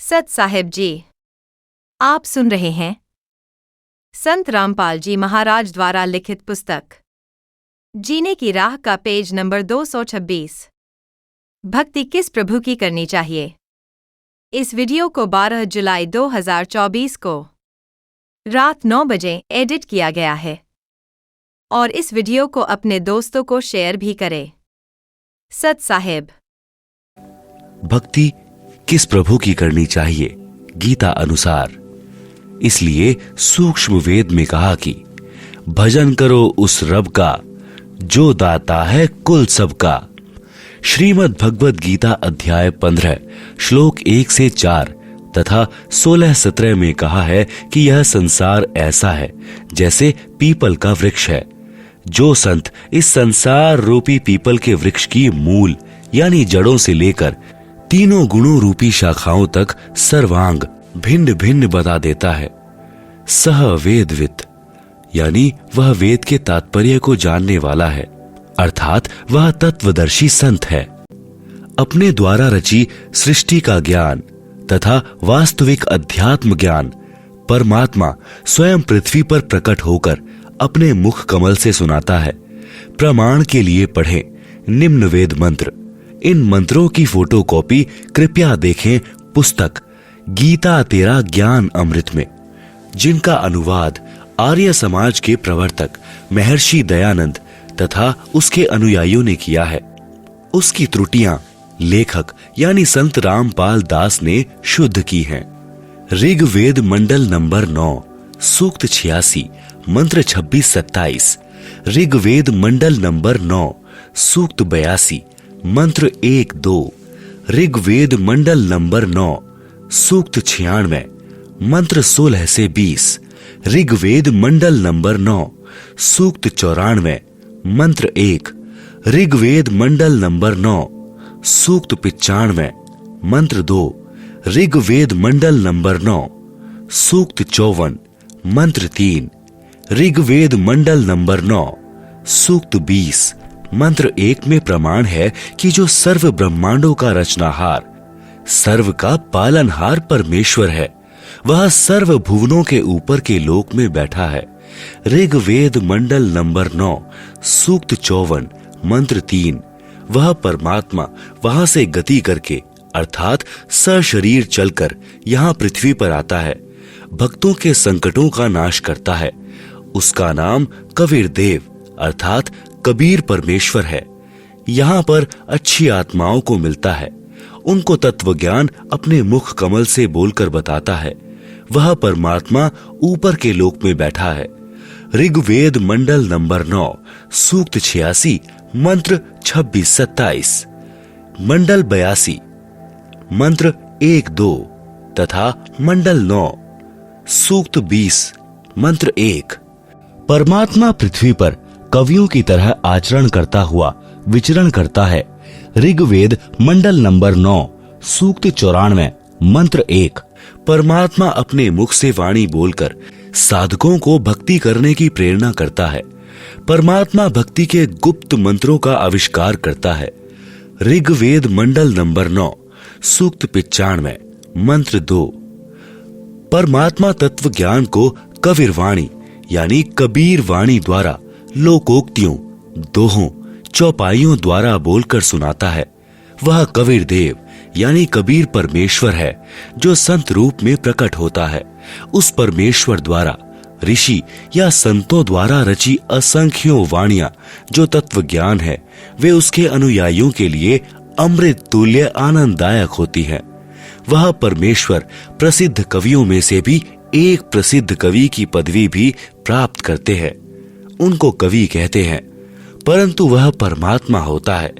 सत साहिब जी, आप सुन रहे हैं संत रामपाल जी महाराज द्वारा लिखित पुस्तक जीने की राह का पेज नंबर 226। भक्ति किस प्रभु की करनी चाहिए। इस वीडियो को 12 जुलाई 2024 को रात 9 बजे एडिट किया गया है और इस वीडियो को अपने दोस्तों को शेयर भी करें। सत साहिब। भक्ति किस प्रभु की करनी चाहिए गीता अनुसार। इसलिए सूक्ष्म वेद में कहा कि भजन करो उस रब का जो दाता है कुल सबका। श्रीमद् भगवद गीता अध्याय 15 श्लोक 1 से 4 तथा 16-17 में कहा है कि यह संसार ऐसा है जैसे पीपल का वृक्ष है। जो संत इस संसार रूपी पीपल के वृक्ष की मूल यानी जड़ों से लेकर तीनों गुणों रूपी शाखाओं तक सर्वांग भिन्न भिन्न बता देता है, सह वेदवित यानी वह वेद के तात्पर्य को जानने वाला है, अर्थात वह तत्वदर्शी संत है। अपने द्वारा रची सृष्टि का ज्ञान तथा वास्तविक अध्यात्म ज्ञान परमात्मा स्वयं पृथ्वी पर प्रकट होकर अपने मुख कमल से सुनाता है। प्रमाण के लिए पढ़ें निम्न वेद मंत्र। इन मंत्रों की फोटोकॉपी कृपया देखें पुस्तक गीता तेरा ज्ञान अमृत में, जिनका अनुवाद आर्य समाज के प्रवर्तक महर्षि दयानंद तथा उसके अनुयायियों ने किया है। उसकी त्रुटियां लेखक यानी संत रामपाल दास ने शुद्ध की हैं। ऋग्वेद मंडल नंबर 9 सूक्त 86 मंत्र 26-27, ऋग्वेद मंडल नंबर 9 सूक्त 82 मंत्र 1-2, ऋग्वेद मंडल नंबर 9 सूक्त 96 मंत्र 16 से 20, ऋग्वेद मंडल नंबर 9 सूक्त 94 मंत्र 1, ऋग्वेद मंडल नंबर 9 सूक्त 95 मंत्र 2, ऋग्वेद मंडल नंबर 9 सूक्त 54 मंत्र 3, ऋग्वेद मंडल नंबर 9 सूक्त 20 मंत्र 1 में प्रमाण है कि जो सर्व ब्रह्मांडों का रचनाहार, सर्व का पालनहार परमेश्वर है, वह सर्व भुवनों के ऊपर के लोक में बैठा है। ऋग्वेद मंडल नंबर 9 सूक्त 54 मंत्र 3, वह परमात्मा वहां से गति करके अर्थात सशरीर चलकर यहाँ पृथ्वी पर आता है, भक्तों के संकटों का नाश करता है। उसका नाम कबीर देव अर्थात कबीर परमेश्वर है। यहाँ पर अच्छी आत्माओं को मिलता है, उनको तत्व ज्ञान अपने मुख कमल से बोलकर बताता है। वह परमात्मा ऊपर के लोक में बैठा है। ऋग्वेद मंडल नंबर 9 सूक्त 86 मंत्र 26-27, मंडल 82 मंत्र 1-2 तथा मंडल 9 सूक्त 20 मंत्र 1। परमात्मा पृथ्वी पर कवियों की तरह आचरण करता हुआ विचरण करता है। ऋग्वेद मंडल नंबर 9 सूक्त 94 मंत्र 1। परमात्मा अपने मुख से वाणी बोलकर साधकों को भक्ति करने की प्रेरणा करता है। परमात्मा भक्ति के गुप्त मंत्रों का आविष्कार करता है। ऋग्वेद मंडल नंबर 9 सूक्त 95 मंत्र 2। परमात्मा तत्व ज्ञान को कबीर वाणी यानी कबीर वाणी द्वारा लोकोक्तियों, दोहों, चौपाइयों द्वारा बोलकर सुनाता है। वह कबीर देव यानी कबीर परमेश्वर है जो संत रूप में प्रकट होता है। उस परमेश्वर द्वारा ऋषि या संतों द्वारा रची असंख्यों वाणियां जो तत्व ज्ञान है, वे उसके अनुयायियों के लिए अमृत तुल्य आनंददायक होती है। वह परमेश्वर प्रसिद्ध कवियों में से भी एक प्रसिद्ध कवि की पदवी भी प्राप्त करते हैं। उनको कवि कहते हैं, परंतु वह परमात्मा होता है।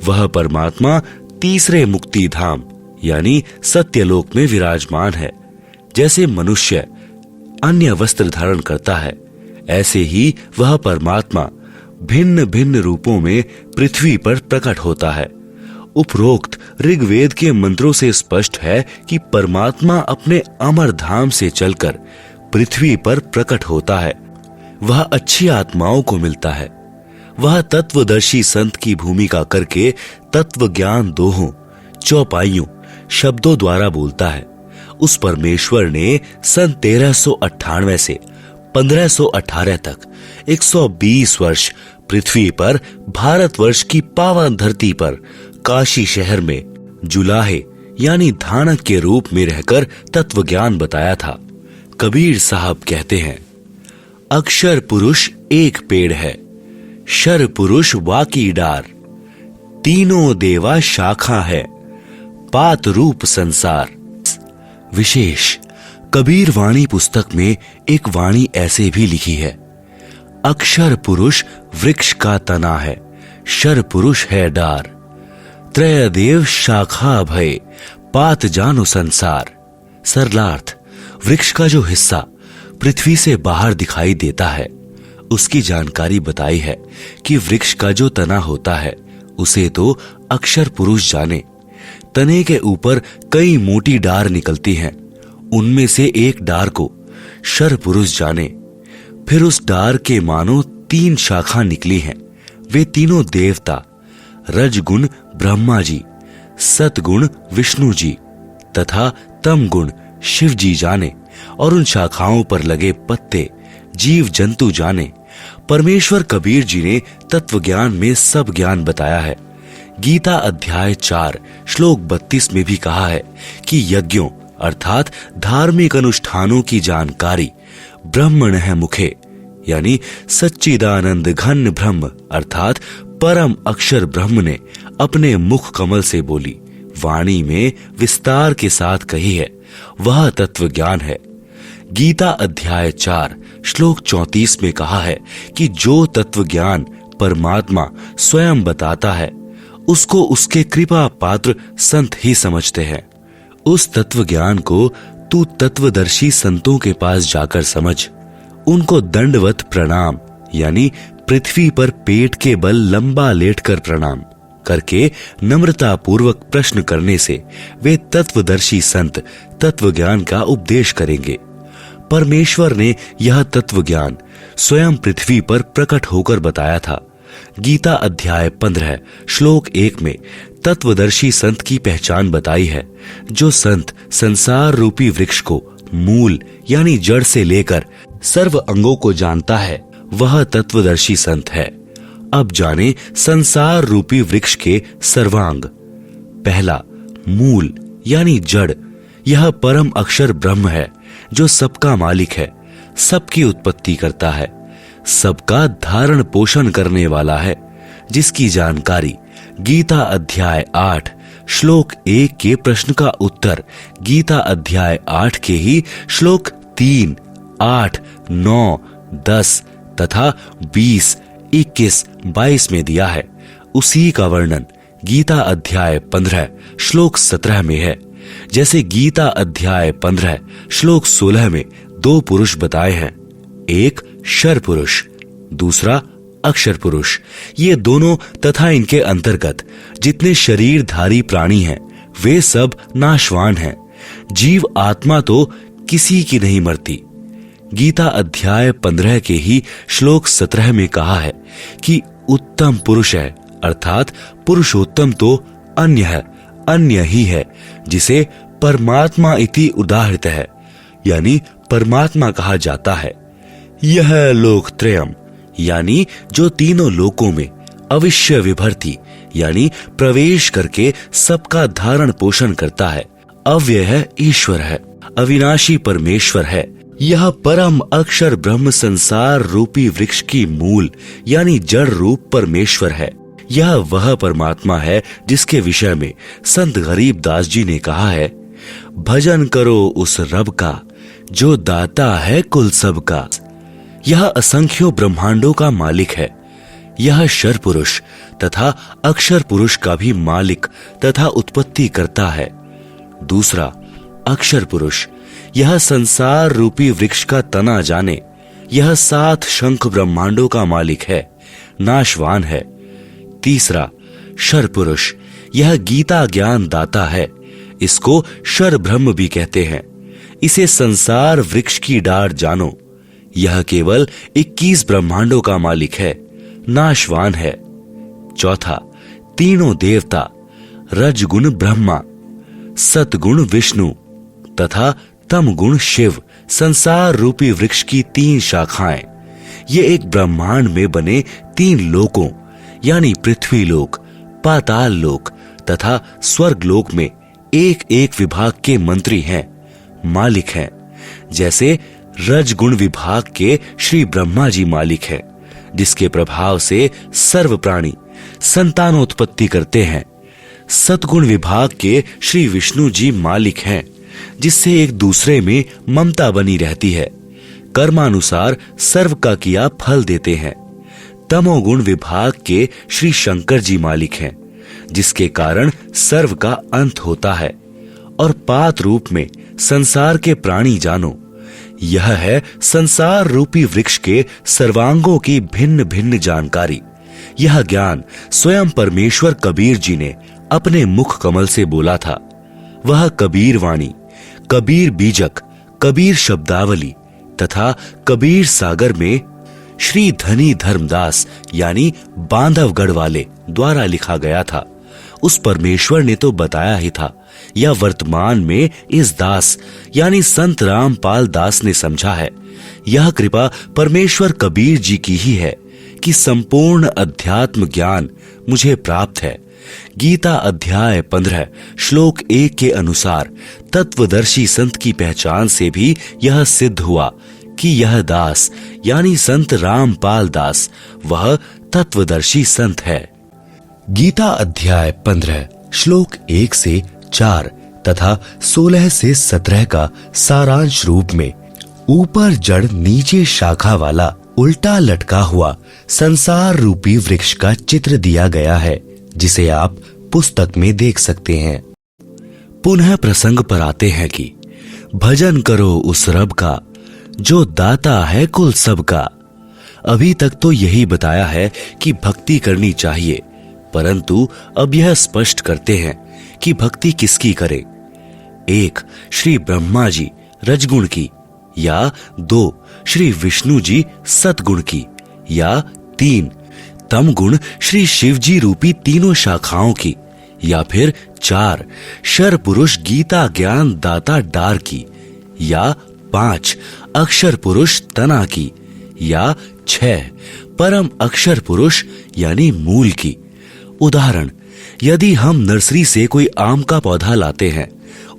वह परमात्मा तीसरे मुक्ति धाम यानी सत्यलोक में विराजमान है। जैसे मनुष्य अन्य वस्त्र धारण करता है, ऐसे ही वह परमात्मा भिन्न भिन्न रूपों में पृथ्वी पर प्रकट होता है। उपरोक्त ऋग्वेद के मंत्रों से स्पष्ट है कि परमात्मा अपने अमर धाम से चलकर पृथ्वी पर प्रकट होता है। वह अच्छी आत्माओं को मिलता है। वह तत्वदर्शी संत की भूमिका करके तत्व ज्ञान दोहों, चौपाइयों, शब्दों द्वारा बोलता है। उस परमेश्वर ने सन 1398 से 1518 तक 120 वर्ष पृथ्वी पर भारतवर्ष की पावन धरती पर काशी शहर में जुलाहे यानी धानक के रूप में रहकर तत्व ज्ञान बताया था। कबीर साहब कहते हैं, अक्षर पुरुष एक पेड़ है, शर पुरुष वाकी डार, तीनों देवा शाखा है, पात रूप संसार। विशेष कबीर वाणी पुस्तक में एक वाणी ऐसे भी लिखी है, अक्षर पुरुष वृक्ष का तना है, शर पुरुष है डार, त्रय देव शाखा भय, पात जानो संसार। सरलार्थ, वृक्ष का जो हिस्सा पृथ्वी से बाहर दिखाई देता है उसकी जानकारी बताई है कि वृक्ष का जो तना होता है उसे तो अक्षर पुरुष जाने। तने के ऊपर कई मोटी डार निकलती हैं, उनमें से एक डार को शर पुरुष जाने। फिर उस डार के मानो 3 शाखा निकली हैं, वे तीनों देवता रजगुण ब्रह्मा जी, सतगुण विष्णु जी तथा तमगुण शिव जी जाने, और उन शाखाओं पर लगे पत्ते जीव जंतु जाने। परमेश्वर कबीर जी ने तत्व ज्ञान में सब ज्ञान बताया है। गीता अध्याय 4 श्लोक 32 में भी कहा है कि यज्ञों अर्थात धार्मिक अनुष्ठानों की जानकारी ब्रह्मण है मुखे, यानी सच्चिदानंद घन ब्रह्म अर्थात परम अक्षर ब्रह्म ने अपने मुख कमल से बोली वाणी में विस्तार के साथ कही है, वह तत्व ज्ञान है। गीता अध्याय 4 श्लोक 34 में कहा है कि जो तत्व ज्ञान परमात्मा स्वयं बताता है उसको उसके कृपा पात्र संत ही समझते हैं। उस तत्व ज्ञान को तू तत्वदर्शी संतों के पास जाकर समझ, उनको दंडवत प्रणाम यानी पृथ्वी पर पेट के बल लंबा लेटकर प्रणाम करके नम्रता पूर्वक प्रश्न करने से वे तत्वदर्शी संत तत्व ज्ञान का उपदेश करेंगे। परमेश्वर ने यह तत्व ज्ञान स्वयं पृथ्वी पर प्रकट होकर बताया था। गीता अध्याय 15 श्लोक 1 में तत्वदर्शी संत की पहचान बताई है। जो संत संसार रूपी वृक्ष को मूल यानी जड़ से लेकर सर्व अंगों को जानता है वह तत्वदर्शी संत है। अब जाने संसार रूपी वृक्ष के सर्वांग। पहला, मूल यानी जड़, यह परम अक्षर ब्रह्म है जो सबका मालिक है, सबकी उत्पत्ति करता है, सबका धारण पोषण करने वाला है, जिसकी जानकारी गीता अध्याय 8 श्लोक 1 के प्रश्न का उत्तर गीता अध्याय 8 के ही श्लोक 3, 8, 9, 10 तथा 20, 21, 22 में दिया है। उसी का वर्णन गीता अध्याय 15 श्लोक 17 में है। जैसे गीता अध्याय 15 श्लोक 16 में 2 पुरुष बताए हैं, एक शर पुरुष, दूसरा अक्षर पुरुष। ये दोनों तथा इनके अंतर्गत जितने शरीरधारी प्राणी हैं वे सब नाशवान हैं। जीव आत्मा तो किसी की नहीं मरती। गीता अध्याय 15 के ही श्लोक 17 में कहा है कि उत्तम पुरुष है अर्थात पुरुषोत्तम तो अन्य ही है, जिसे परमात्मा इति उदाहृत है, यानी परमात्मा कहा जाता है। यह लोकत्रयम यानी जो तीनों लोकों में अविश्य विभर्ति यानी प्रवेश करके सबका धारण पोषण करता है। अव्यय है, ईश्वर है, अविनाशी परमेश्वर है। यह परम अक्षर ब्रह्म संसार रूपी वृक्ष की मूल यानी जड़ रूप परमेश्वर है। यह वह परमात्मा है जिसके विषय में संत गरीब दास जी ने कहा है, भजन करो उस रब का जो दाता है कुल सब का। यह असंख्यों ब्रह्मांडों का मालिक है। यह शर पुरुष तथा अक्षर पुरुष का भी मालिक तथा उत्पत्ति करता है। दूसरा, अक्षर पुरुष, यह संसार रूपी वृक्ष का तना जाने। यह 7 शंख ब्रह्मांडों का मालिक है, नाशवान है। तीसरा, शर पुरुष, यह गीता ज्ञान दाता है। इसको शर ब्रह्म भी कहते हैं। इसे संसार वृक्ष की डार जानो। यह केवल 21 ब्रह्मांडों का मालिक है, नाशवान है। चौथा, तीनों देवता रजगुण ब्रह्मा, सतगुण विष्णु तथा तमगुण शिव संसार रूपी वृक्ष की 3 शाखाएं। ये एक ब्रह्मांड में बने 3 लोकों यानी पृथ्वी लोक, पाताल लोक तथा स्वर्ग लोक में एक एक विभाग के मंत्री हैं, मालिक हैं। जैसे रजगुण विभाग के श्री ब्रह्मा जी मालिक हैं, जिसके प्रभाव से सर्व प्राणी संतानोत्पत्ति करते हैं। सतगुण विभाग के श्री विष्णु जी मालिक हैं, जिससे एक दूसरे में ममता बनी रहती है, कर्मानुसार सर्व का किया फल देते हैं। तमोगुण विभाग के श्री शंकर जी मालिक हैं, जिसके कारण सर्व का अंत होता है। और पात रूप में संसार के प्राणी जानो, यह है संसार रूपी वृक्ष के सर्वांगों की भिन्न भिन्न जानकारी। यह ज्ञान स्वयं परमेश्वर कबीर जी ने अपने मुख कमल से बोला था। वह कबीर वाणी, कबीर बीजक, कबीर शब्दावली तथा कबीर सागर में श्री धनी धर्मदास यानी बांधवगढ़ वाले द्वारा लिखा गया था। उस परमेश्वर ने तो बताया ही था, या वर्तमान में इस दास यानी संत रामपाल दास ने समझा है। यह कृपा परमेश्वर कबीर जी की ही है कि संपूर्ण अध्यात्म ज्ञान मुझे प्राप्त है। गीता अध्याय 15 श्लोक 1 के अनुसार तत्वदर्शी संत की पहचान से भी यह सिद्ध हुआ कि यह दास यानी संत रामपाल दास वह तत्वदर्शी संत है। गीता अध्याय 15 श्लोक 1 से 4 तथा 16 से 17 का सारांश रूप में ऊपर जड़ नीचे शाखा वाला उल्टा लटका हुआ संसार रूपी वृक्ष का चित्र दिया गया है, जिसे आप पुस्तक में देख सकते हैं। पुनः प्रसंग पर आते हैं कि भजन करो उस रब का जो दाता है कुल सबका। अभी तक तो यही बताया है कि भक्ति करनी चाहिए, परंतु अब यह स्पष्ट करते हैं कि भक्ति किसकी करें। 1 श्री ब्रह्मा जी रजगुण की, या 2 श्री विष्णु जी सतगुण की, या 3 तमगुण श्री शिव जी रूपी तीनों शाखाओं की, या फिर 4 शर पुरुष गीता ज्ञान दाता डार की, या 5 अक्षर पुरुष तना की, या 6 परम अक्षर पुरुष यानी मूल की। उदाहरण, यदि हम नर्सरी से कोई आम का पौधा लाते हैं,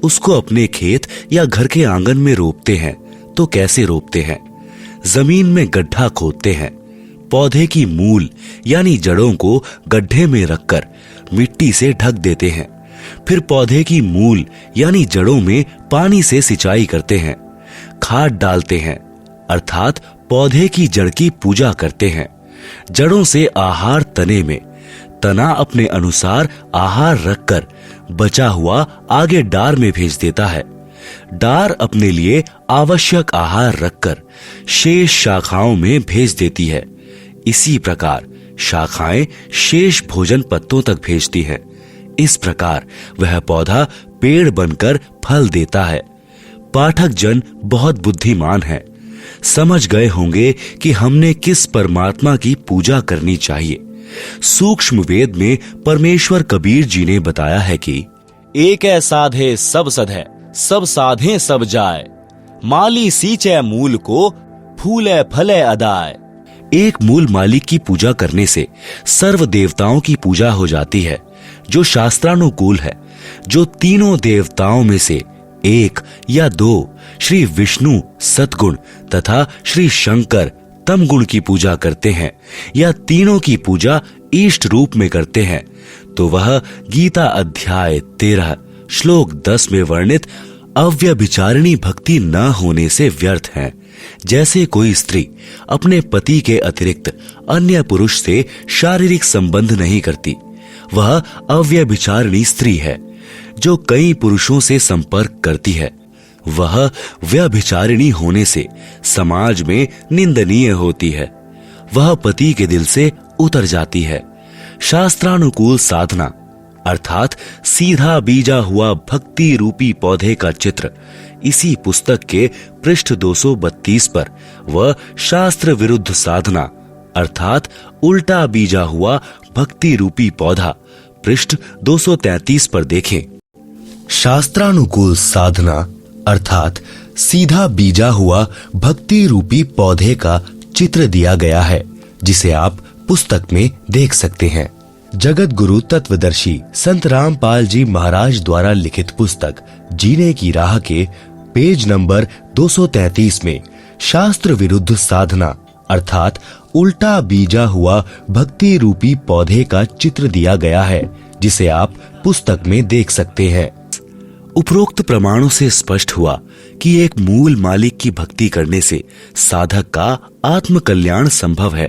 उसको अपने खेत या घर के आंगन में रोपते हैं, तो कैसे रोपते हैं? जमीन में गड्ढा खोदते हैं, पौधे की मूल यानी जड़ों को गड्ढे में रखकर मिट्टी से ढक देते हैं। फिर पौधे की मूल यानी जड़ों में पानी से सिंचाई करते हैं, खाद डालते हैं, अर्थात पौधे की जड़ की पूजा करते हैं। जड़ों से आहार तने में, तना अपने अनुसार आहार रखकर बचा हुआ आगे डार में भेज देता है। डार अपने लिए आवश्यक आहार रखकर शेष शाखाओं में भेज देती है। इसी प्रकार शाखाएं शेष भोजन पत्तों तक भेजती हैं। इस प्रकार वह पौधा पेड़ बनकर फल देता है। पाठक जन बहुत बुद्धिमान है, समझ गए होंगे कि हमने किस परमात्मा की पूजा करनी चाहिए। सूक्ष्म वेद में परमेश्वर कबीर जी ने बताया है कि एक है साधे सब सधे, सब साधे सब जाए, माली सींचे मूल को, फूले फले अदाए। एक मूल मालिक की पूजा करने से सर्व देवताओं की पूजा हो जाती है, जो शास्त्रानुकूल है। जो तीनों देवताओं में से 1 या 2 श्री विष्णु सतगुण तथा श्री शंकर तमगुण की पूजा करते हैं, या तीनों की पूजा इष्ट रूप में करते हैं, तो वह गीता अध्याय 13 श्लोक 10 में वर्णित अव्यभिचारिणी भक्ति न होने से व्यर्थ है। जैसे कोई स्त्री अपने पति के अतिरिक्त अन्य पुरुष से शारीरिक संबंध नहीं करती, वह अव्यभिचारिणी स्त्री है। जो कई पुरुषों से संपर्क करती है, वह व्यभिचारिणी होने से समाज में निंदनीय होती है। वह पति के दिल से उतर जाती है। शास्त्रानुकूल साधना अर्थात सीधा बीजा हुआ भक्ति रूपी पौधे का चित्र इसी पुस्तक के पृष्ठ 232 पर व शास्त्र विरुद्ध साधना अर्थात उल्टा बीजा हुआ भक्ति रूपी पौधा पृष्ठ 233 पर देखें। शास्त्रानुकूल साधना अर्थात सीधा बीजा हुआ भक्ति रूपी पौधे का चित्र दिया गया है, जिसे आप पुस्तक में देख सकते हैं। जगत गुरु तत्वदर्शी संत रामपाल जी महाराज द्वारा लिखित पुस्तक जीने की राह के पेज नंबर 233 में शास्त्र विरुद्ध साधना अर्थात उल्टा बीजा हुआ भक्ति रूपी पौधे का चित्र दिया गया है, जिसे आप पुस्तक में देख सकते हैं। उपरोक्त प्रमाणों से स्पष्ट हुआ कि एक मूल मालिक की भक्ति करने से साधक का आत्म कल्याण संभव है।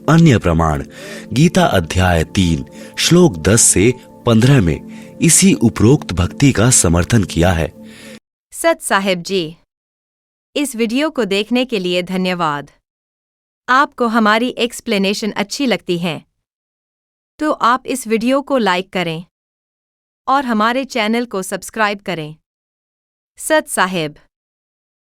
अन्य प्रमाण गीता अध्याय 3 श्लोक 10 से 15 में इसी उपरोक्त भक्ति का समर्थन किया है। सत साहिब जी, इस वीडियो को देखने के लिए धन्यवाद। आपको हमारी एक्सप्लेनेशन अच्छी लगती है तो आप इस वीडियो को लाइक करें और हमारे चैनल को सब्सक्राइब करें। सत साहिब।